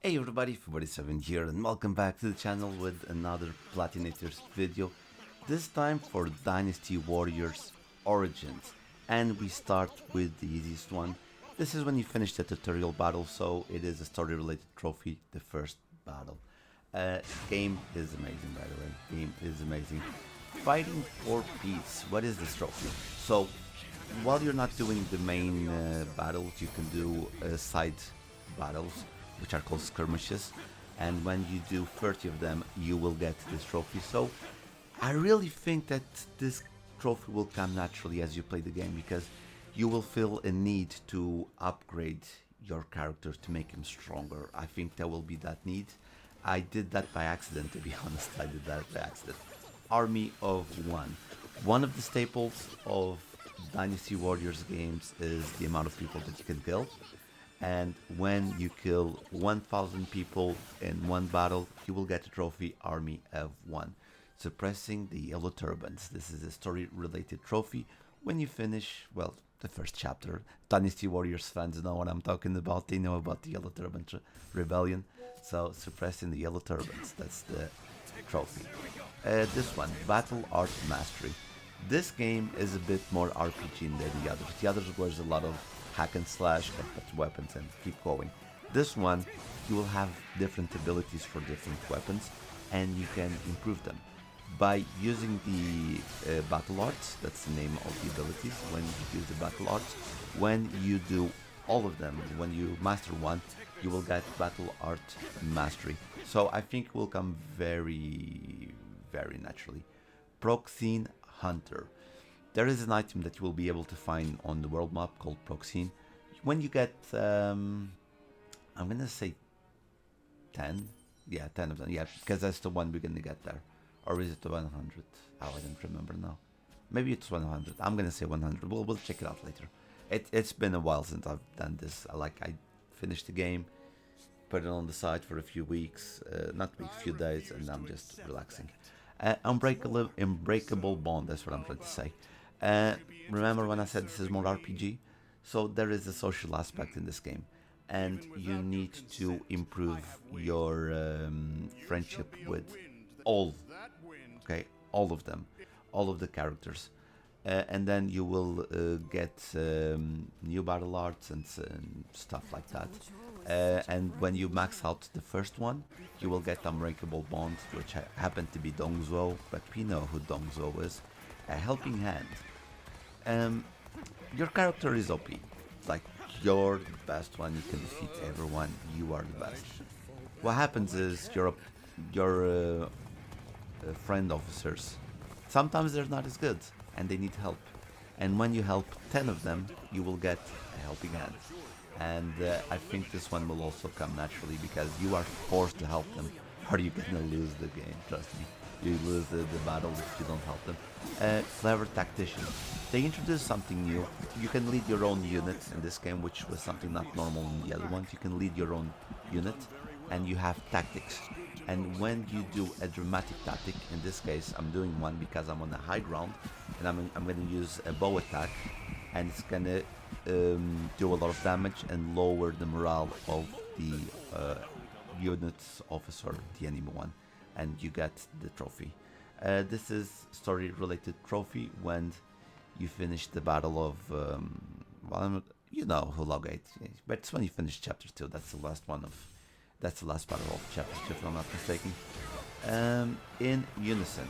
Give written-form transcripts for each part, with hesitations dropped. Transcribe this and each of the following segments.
Hey everybody, 47 here and welcome back to the channel with another Platinators video. This time for Dynasty Warriors Origins. And we start with the easiest one. This is when you finish the tutorial battle, so it is a story related trophy, the first battle. Game is amazing, by the way. Game is amazing. Fighting for peace. What is this trophy? So while you're not doing the main battles, you can do side battles, which are called skirmishes. And when you do 30 of them, you will get this trophy. So I really think that this trophy will come naturally as you play the game, because you will feel a need to upgrade your character to make him stronger. I think there will be that need. I did that by accident, to be honest. I did that by accident. Army of One. One of the staples of Dynasty Warriors games is the amount of people that you can kill. And when you kill 1000 people in one battle, you will get a trophy, Army of One. Suppressing the Yellow Turbans. This is a story related trophy. When you finish, well, the first chapter, Dynasty Warriors fans know what I'm talking about. They know about the Yellow Turban Rebellion. So suppressing the Yellow Turbans, that's the trophy. This one, Battle Art Mastery. This game is a bit more RPG than the others. The others was a lot of hack and slash, get weapons and keep going. This one, you will have different abilities for different weapons, and you can improve them by using the battle arts. That's the name of the abilities. When you use the battle arts, when you do all of them, when you master one, you will get battle art mastery. So I think it will come very naturally. Proxene Hunter. There is an item that you will be able to find on the world map called Proxene. When you get, I'm gonna say 10. Yeah, 10 of them. Yeah, because that's the one we're gonna get there. Or is it 100? Oh, I don't remember now. Maybe it's 100. I'm gonna say 100. We'll check it out later. It's been a while since I've done this. I finished the game, put it on the side for a few weeks, not weeks, few days, and I'm just relaxing. Unbreakable Bond, that's what I'm trying to say. Remember when I said this is more RPG? So there is a social aspect in this game, and you need to improve your friendship with all, okay, all of them, all of the characters. And then you will get new battle arts and stuff like that. And when you max out the first one, you will get Unbreakable Bond, which happen to be Dongzhuo, but we know who Dongzhuo is. A helping hand. Your character is OP. Like, you're the best one, you can defeat everyone, you are the best. What happens is your friend officers, sometimes they're not as good, and they need help. And when you help 10 of them, you will get a helping hand. And I think this one will also come naturally, because you are forced to help them, or you're gonna lose the game, trust me. You lose the battle if you don't help them. Clever Tactician. They introduced something new. You can lead your own unit in this game, which was something not normal in the other ones. You can lead your own unit, and you have tactics. And when you do a dramatic tactic, in this case I'm doing one because I'm on the high ground, and I'm going to use a bow attack, and it's going to do a lot of damage and lower the morale of the unit's officer, the enemy one, and you get the trophy. This is story related trophy when you finish the battle of well, you know who Logate, but it's when you finish chapter 2. That's the last one of, that's the last battle of chapter 2, if I'm not mistaken. In Unison.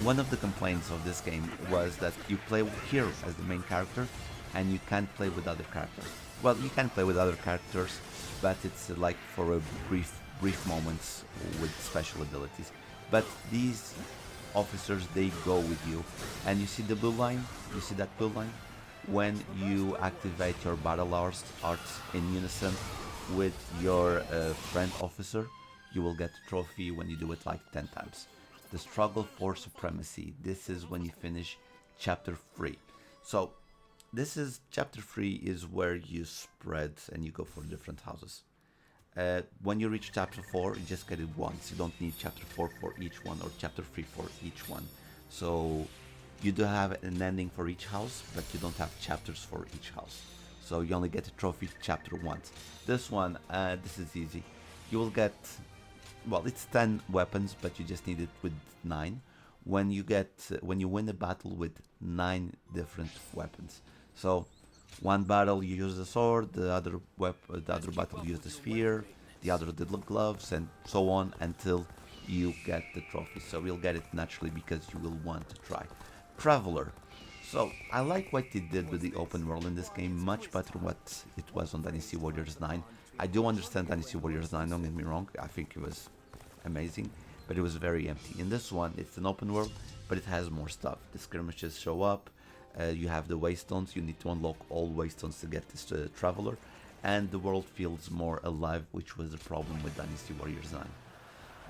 One of the complaints of this game was that you play here as the main character, and you can't play with other characters. Well, you can play with other characters, but it's like for a brief moments with special abilities. But these officers, they go with you, and you see the blue line. You see that blue line? When you activate your battle arts in Unison with your friend officer, you will get a trophy when you do it like 10 times. The struggle for supremacy. This is when you finish chapter 3. So this is chapter 3 is where you spread and you go for different houses. When you reach chapter 4, you just get it once. You don't need chapter 4 for each one, or chapter 3 for each one. So you do have an ending for each house, but you don't have chapters for each house. So you only get a trophy chapter once. This one, this is easy. you will get, well, it's 10 weapons, but you just need it with 9. When you win a battle with 9 different weapons. So one battle you use the sword, the other battle you use the spear, the other the gloves, and so on until you get the trophy. So you'll get it naturally because you will want to try. Traveler. So I like what they did with the open world in this game, much better than what it was on Dynasty Warriors 9. I do understand Dynasty Warriors 9, don't get me wrong, I think it was amazing, but it was very empty. In this one, it's an open world, but it has more stuff. The skirmishes show up, you have the waystones, you need to unlock all waystones to get this Traveler, and the world feels more alive, which was the problem with Dynasty Warriors 9.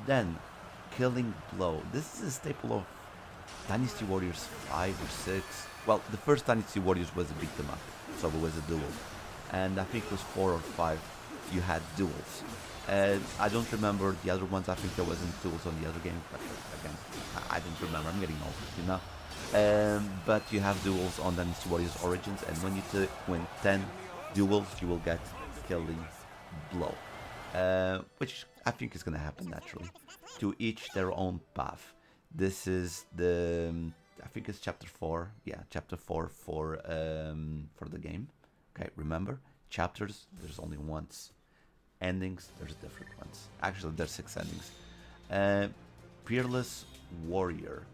Then, Killing Blow. This is a staple of Dynasty Warriors 5 or 6. Well, the first Dynasty Warriors was a beat 'em up, so it was a duel. And I think it was 4 or 5 you had duels. I don't remember the other ones. I think there wasn't duels on the other game, but again, I don't remember. I'm getting old, you know. But you have duels on Dynasty Warriors Origins, and when you win 10 duels, you will get Killing Blow, which I think is going to happen naturally. To each their own path. This is the, I think it's chapter 4. Yeah, chapter 4 for the game. Okay, remember, chapters, there's only once. Endings, there's different ones. Actually, there's 6 endings. Peerless Warrior.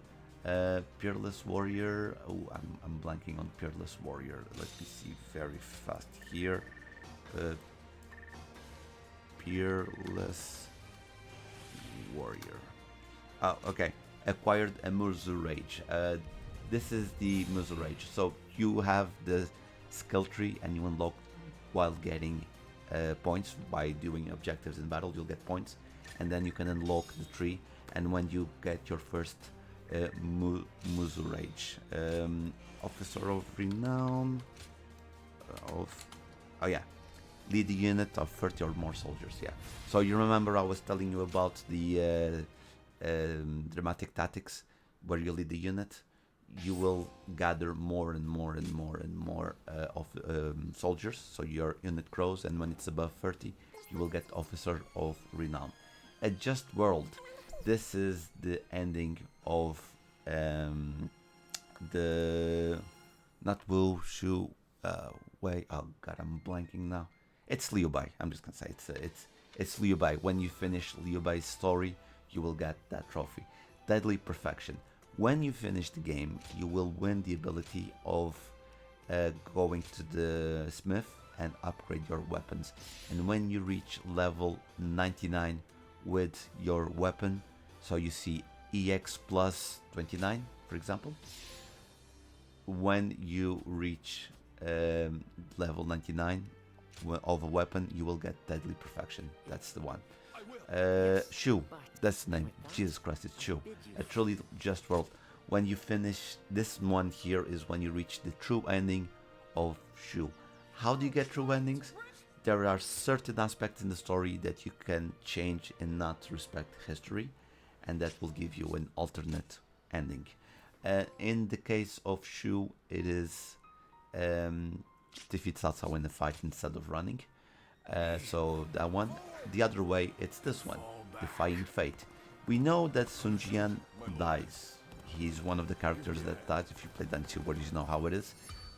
Peerless Warrior. Oh, I'm blanking on Peerless Warrior. Let me see very fast here. Peerless Warrior. Oh, okay. Acquired a Muzzle Rage. This is the Muzzle Rage. So you have the skill tree and you unlock while getting points by doing objectives in battle. You'll get points, and then you can unlock the tree. And when you get your first Muzzle Rage, Officer of Renown, oh yeah, lead a unit of 30 or more soldiers. Yeah. So you remember I was telling you about the dramatic tactics, where you lead the unit. You will gather more and more and more and more of soldiers, so your unit grows, and when it's above 30 you will get Officer of Renown. A Just World. This is the ending of the, not Wu Shu way, oh god, I'm blanking now. It's Liu Bei. I'm just gonna say it's Liu Bei. When you finish Liu Bei's story, you will get that trophy. Deadly Perfection. When you finish the game, you will win the ability of going to the smith and upgrade your weapons. And when you reach level 99 with your weapon, so you see EX plus 29, for example, when you reach level 99 of a weapon, you will get Deadly Perfection. That's the one. Shu, that's the name. Jesus Christ, it's Shu. A truly just world. When you finish this one here is when you reach the true ending of Shu. How do you get true endings? There are certain aspects in the story that you can change and not respect history, and that will give you an alternate ending. In the case of Shu, it is defeat Salsa in the fight instead of running. So that one. The other way, it's this one, Defying Fate. We know that Sun Jian dies. He's one of the characters that dies. If you play Dynasty Warriors, you know how it is.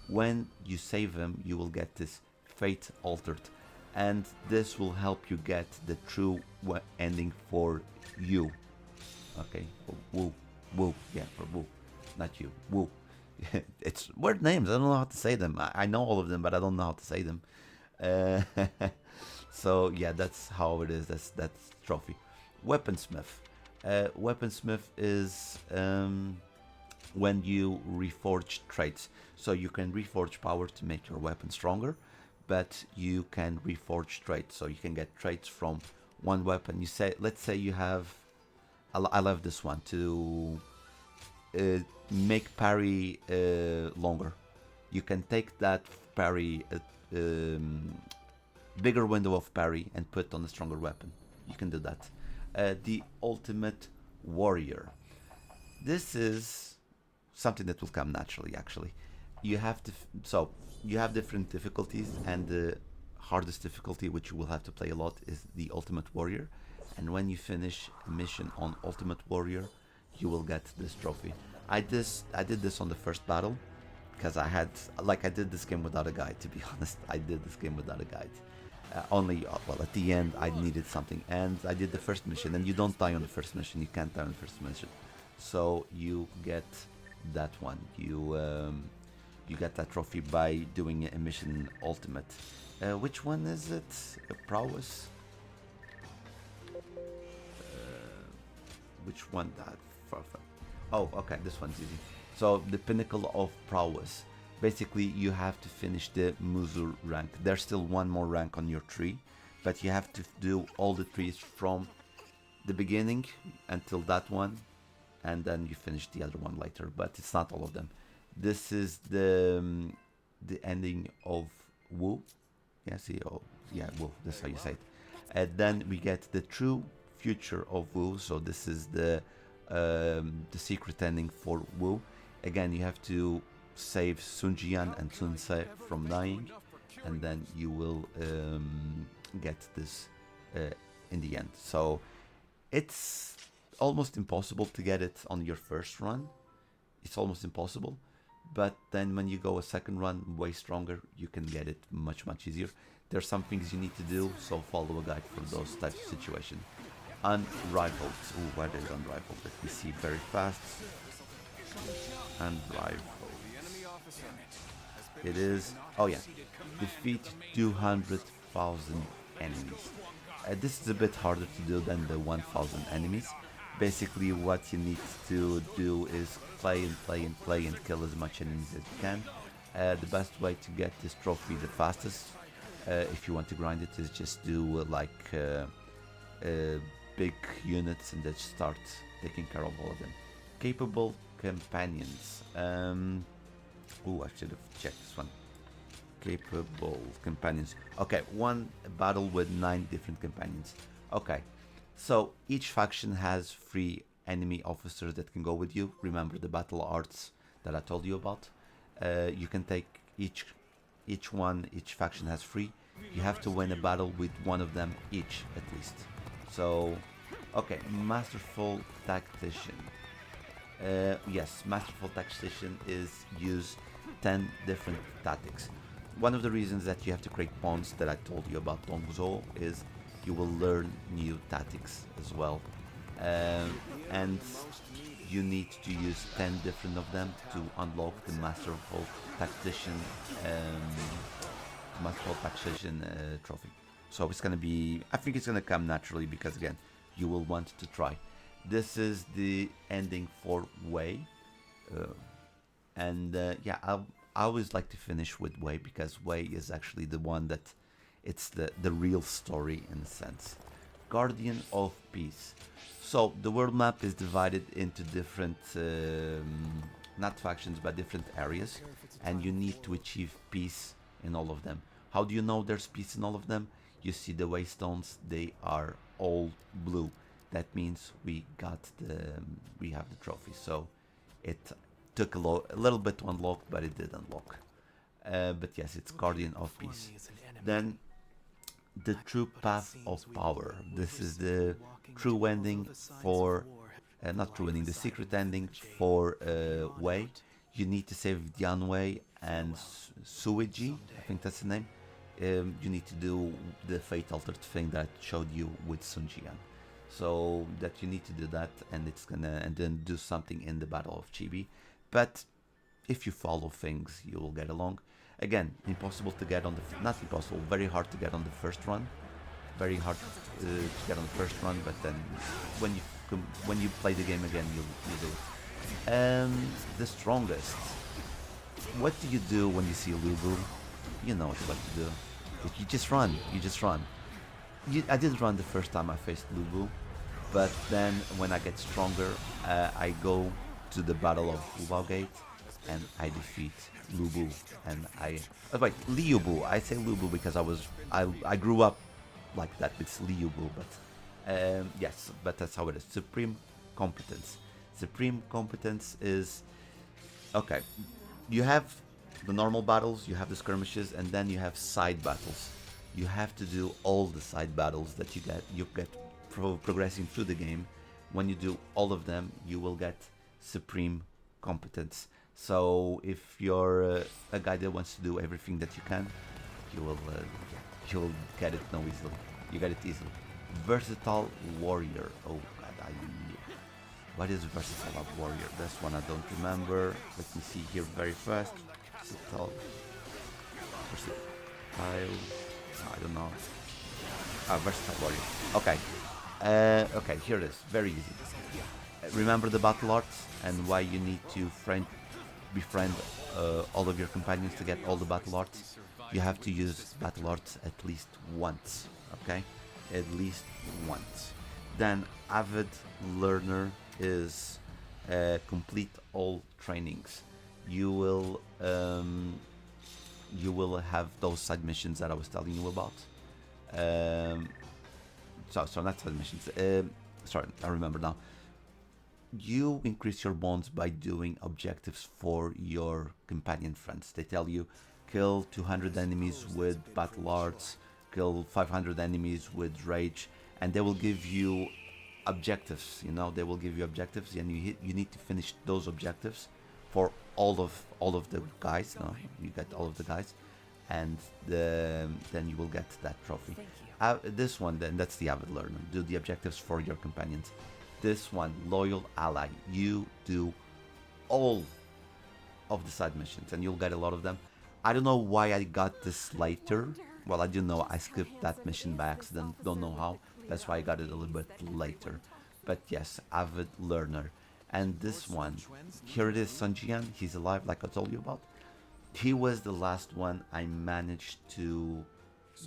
When you save him, you will get this Fate Altered, and this will help you get the true ending for you. Okay, Wu, Wu, yeah, for Wu, not you, Wu. It's weird names. I don't know how to say them. I know all of them, but I don't know how to say them. So yeah, that's how it is. That's trophy. Weaponsmith. Weaponsmith is when you reforge traits. So you can reforge power to make your weapon stronger, but you can reforge traits. So you can get traits from one weapon. You say, let's say you have, I love this one, to make parry longer. You can take that parry, bigger window of parry, and put on a stronger weapon. You can do that. The Ultimate Warrior. This is something that will come naturally. Actually, you have to. So you have different difficulties, and the hardest difficulty, which you will have to play a lot, is the Ultimate Warrior. And when you finish a mission on Ultimate Warrior, you will get this trophy. I did this on the first battle because I did this game without a guide. To be honest, I did this game without a guide. Well, at the end I needed something, and I did the first mission. And you don't die on the first mission. You can't die on the first mission, so you get that one. You get that trophy by doing a mission ultimate. Which one is it? Prowess. Which one? Oh, okay, this one's easy. So the Pinnacle of Prowess. Basically, you have to finish the Muzu rank. There's still one more rank on your tree, but you have to do all the trees from the beginning until that one, and then you finish the other one later. But it's not all of them. This is the ending of Wu. Yeah, see, oh, yeah, Wu. That's how you say it. And then we get the true future of Wu. So this is the secret ending for Wu. Again, you have to save Sun Jian and Sun Ce from dying, and then you will get this in the end. So it's almost impossible to get it on your first run. It's almost impossible, but then when you go a second run way stronger, you can get it much easier. There's some things you need to do, so follow a guide for those types of situations. Unrivaled. Ooh, what is unrivaled? Let me see very fast. Unrivaled. It is, oh yeah, defeat 200,000 enemies. This is a bit harder to do than the 1,000 enemies. Basically, what you need to do is play and kill as much enemies as you can. The best way to get this trophy the fastest, if you want to grind it, is just do big units and then start taking care of all of them. Capable companions. I should have checked this one. Capable companions. Okay, one battle with 9 different companions. Okay, so each faction has 3 enemy officers that can go with you. Remember the battle arts that I told you about. You can take each faction has 3. You have to win a battle with one of them each at least. So, okay, Masterful Tactician. Yes, Masterful Tactician is use 10 different tactics. One of the reasons that you have to create pawns that I told you about Dongzhou is you will learn new tactics as well. And you need to use 10 different of them to unlock the Masterful Tactician trophy. So it's gonna be, I think it's gonna come naturally because again, you will want to try. This is the ending for Wei, yeah, I always like to finish with Wei because Wei is actually the one that it's the real story in a sense. Guardian of Peace. So the world map is divided into different, not factions but different areas, and you need to achieve peace in all of them. How do you know there's peace in all of them? You see the waystones, they are all blue. That means we have the trophy. So it took a little bit to unlock, but it did unlock. But yes, it's Guardian of Peace. Then the True Path of Power. This is the true ending for, not true ending, the secret ending for Wei. You need to save Dianwei and Suiji, I think that's the name. You need to do the fate altered thing that I showed you with Sun Jian. So that you need to do that, and then do something in the Battle of Chibi. But if you follow things, you will get along. Again, impossible to get on not impossible, very hard to get on the first run. Very hard to get on the first run, but then when you play the game again, you'll do it. The strongest. What do you do when you see Lubu? You know what to do. You just run. I did run the first time I faced Lubu, but then when I get stronger, I go to the Battle of Ubao Gate and I defeat Lubu. And Liubu. I say Lubu because I grew up like that with Liubu, but yes, but that's how it is. Supreme Competence. Supreme Competence is okay. You have the normal battles, you have the skirmishes, and then you have side battles. You have to do all the side battles that you get progressing through the game. When you do all of them, you will get supreme competence. So if you're a guy that wants to do everything that you can, you will you'll get it no easily. You get it easily. Versatile warrior. Oh god, what is versatile warrior? This one I don't remember. Let me see here very fast. Versatile. Versatile. I don't know. Versatile warrior. Okay. Okay, here it is. Very easy. Remember the battle arts and why you need to befriend all of your companions to get all the battle arts. You have to use battle arts at least once. Okay, at least once. Then avid learner is complete all trainings. You will have those side missions that I was telling you about. Um, so not side missions. Sorry, I remember now. You increase your bonds by doing objectives for your companion friends. They tell you kill 200 enemies with battle arts, kill 500 enemies with rage, and they will give you objectives. You know, they will give you objectives, and you need to finish those objectives for all of the guys. No, you get all of the guys, and then you will get that trophy. This one, then that's the avid learner. Do the objectives for your companions. This one, loyal ally. You do all of the side missions, and you'll get a lot of them. I don't know why I got this later. Well, I do know I skipped that mission by accident. Don't know how. That's why I got it a little bit later. But yes, avid learner. And this one, here it is, Sanjian. He's alive, like I told you about. He was the last one I managed to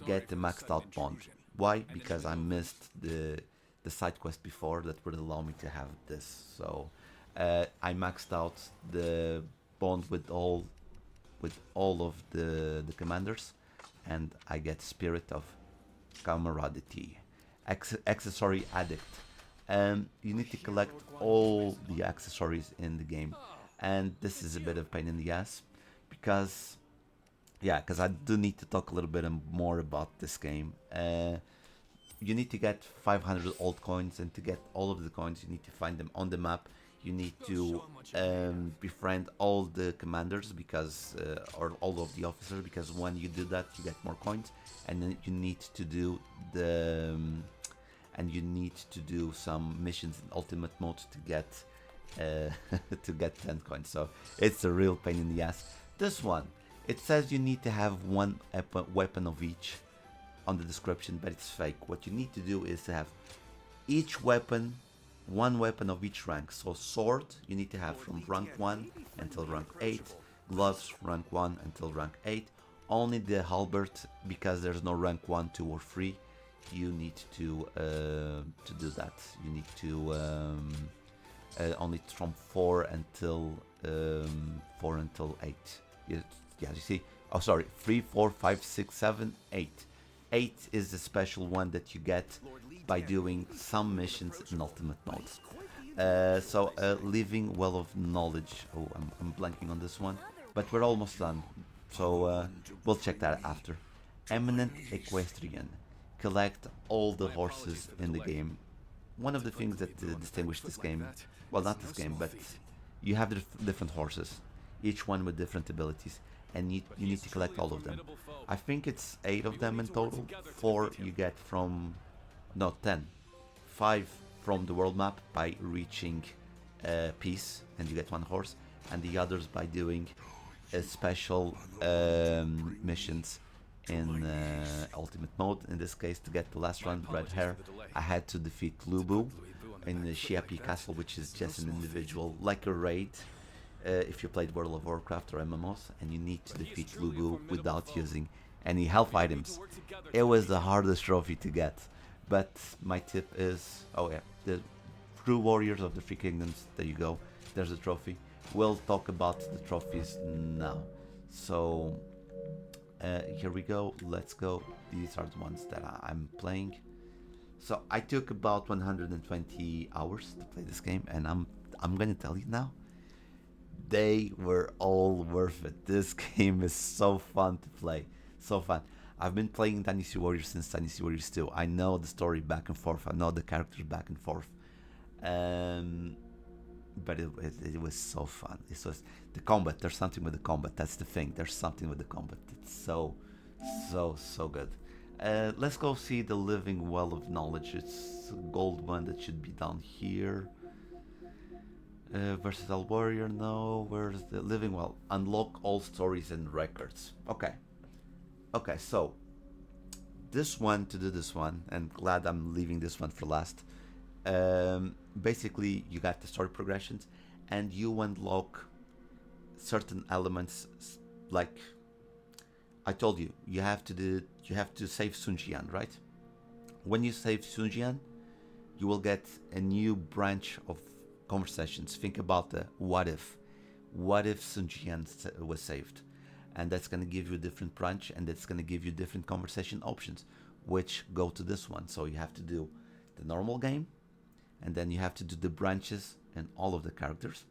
get the maxed out bond. Why? Because I missed the side quest before that would allow me to have this. So I maxed out the bond with all of the commanders, and I get Spirit of Camaraderie. Accessory Addict. You need to collect all the accessories in the game, and this is a bit of pain in the ass because because I do need to talk a little bit more about this game. You need to get 500 old coins, and to get all of the coins you need to find them on the map. You need to befriend all the commanders because or all of the officers, because when you do that you get more coins, and then you need to do some missions in ultimate mode to get to get 10 coins. So it's a real pain in the ass. This one, it says you need to have one weapon of each on the description, but it's fake. What you need to do is to have each weapon, one weapon of each rank. So sword you need to have from rank 1 until rank 8, gloves rank 1 until rank 8. Only the halberd, because there's no rank 1, 2 or 3, you need to do that. You need to only from 4 until 8. Yeah, you see. Oh, sorry, 3, 4, 5, 6, 7, 8. 8 is the special one that you get by doing some missions in ultimate mode. Living Well of Knowledge. Oh, I'm blanking on this one, but we're almost done. So we'll check that after. Eminent Equestrian. Collect all the horses in the game. One of the things that distinguish this game, well, not this game, but you have different horses, each one with different abilities, and you need to collect all of them. I think it's 8 of them in total. 4 you get from, no, 10. 5 from the world map by reaching peace, and you get 1 horse, and the others by doing special missions in ultimate mode. In this case, to get the last one, red hair, I had to defeat Lubu in the Shiapi castle, which is just an individual, like a raid if you played World of Warcraft or MMOs, and you need to defeat Lubu without using any health items. It was the hardest trophy to get, but my tip is, oh yeah, the True Warriors of the Three Kingdoms, there you go, there's a trophy. We'll talk about the trophies now. So here we go, let's go. These are the ones that I'm playing. So I took about 120 hours to play this game, and I'm gonna tell you now, they were all worth it. This game is so fun to play, so fun. I've been playing Dynasty Warriors since Dynasty Warriors 2. I know the story back and forth. I know the characters back and forth. Um, but it was so fun. It was the combat. There's something with the combat. That's the thing. There's something with the combat. It's so good. Let's go see the Living Well of Knowledge. It's a gold one that should be down here. Versatile Warrior, no. Where's the Living Well? Unlock all stories and records. Okay. Okay, so this one, to do this one, and glad I'm leaving this one for last. Basically, you got the story progressions, and you unlock certain elements. Like I told you, you have to save Sunjian, right? When you save Sunjian, you will get a new branch of conversations. Think about the what if Sunjian was saved, and that's going to give you a different branch, and that's going to give you different conversation options, which go to this one. So you have to do the normal game, and then you have to do the branches and all of the characters.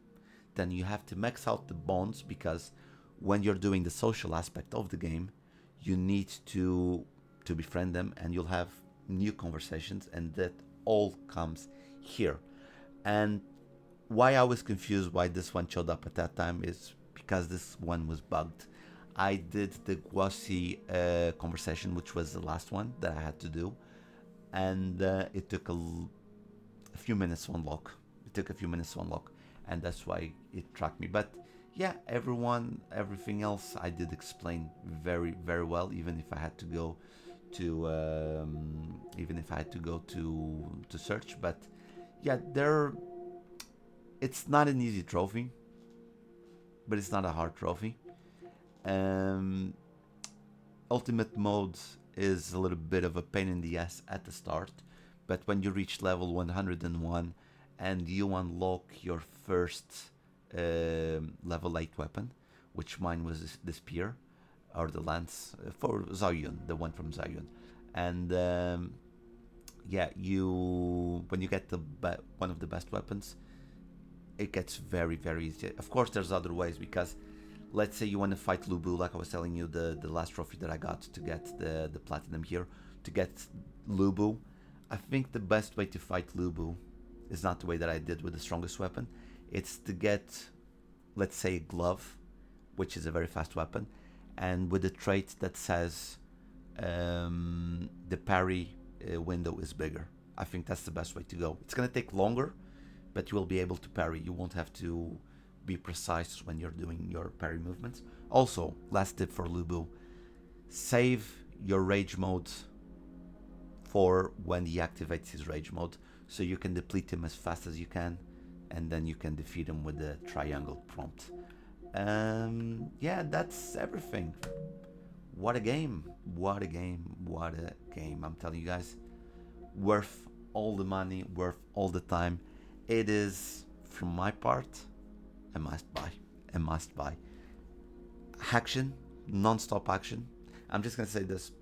Then you have to max out the bonds, because when you're doing the social aspect of the game, you need to befriend them, and you'll have new conversations, and that all comes here. And why I was confused why this one showed up at that time is because this one was bugged. I did the Guasi conversation, which was the last one that I had to do, and it took a few minutes to unlock. It took a few minutes to unlock, and that's why it tracked me. But yeah, everything else I did explain very, very well, even if I had to go to search. But yeah, it's not an easy trophy, but it's not a hard trophy. Ultimate mode is a little bit of a pain in the ass at the start, but when you reach level 101 and you unlock your first level 8 weapon, which mine was the spear, or the lance, for Zaoyun, the one from Zaoyun. And yeah, when you get one of the best weapons, it gets very, very easy. Of course, there's other ways, because let's say you want to fight Lubu, like I was telling you, the last trophy that I got to get the platinum here, to get Lubu. I think the best way to fight Lubu is not the way that I did with the strongest weapon. It's to get, let's say, a glove, which is a very fast weapon, and with a trait that says the parry window is bigger. I think that's the best way to go. It's going to take longer, but you will be able to parry. You won't have to be precise when you're doing your parry movements. Also, last tip for Lubu, save your rage mode for when he activates his rage mode, so you can deplete him as fast as you can, and then you can defeat him with the triangle prompt. Yeah, that's everything. What a game, what a game, what a game. I'm telling you guys, worth all the money, worth all the time. It is, from my part, a must buy. Action, non-stop action. I'm just gonna say this: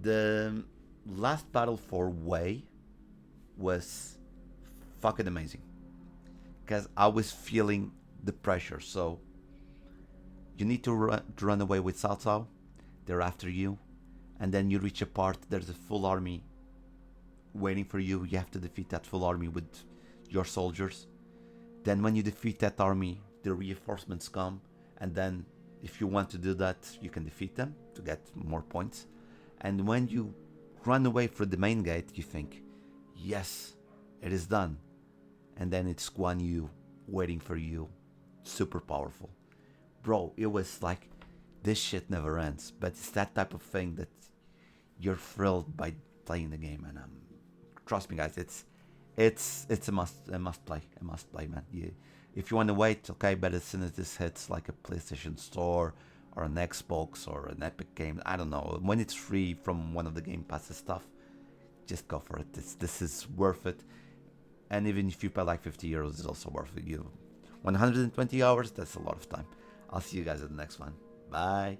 the last battle for Wei was fucking amazing, because I was feeling the pressure. So you need to run away with Cao Cao. They're after you, and then you reach a part. There's a full army waiting for you. You have to defeat that full army with your soldiers. Then when you defeat that army, the reinforcements come, and then if you want to do that, you can defeat them to get more points. And when you run away from the main gate, you think, yes, it is done. And then it's Guan Yu waiting for you, super powerful. Bro, it was like, this shit never ends. But it's that type of thing that you're thrilled by playing the game. And trust me, guys, it's a must play, man. If you want to wait, okay, but as soon as this hits like a PlayStation Store or an Xbox or an Epic game, I don't know, when it's free from one of the Game Passes stuff, just go for it. This is worth it. And even if you pay like 50 euros, it's also worth it. 120 hours, that's a lot of time. I'll see you guys at the next one. Bye.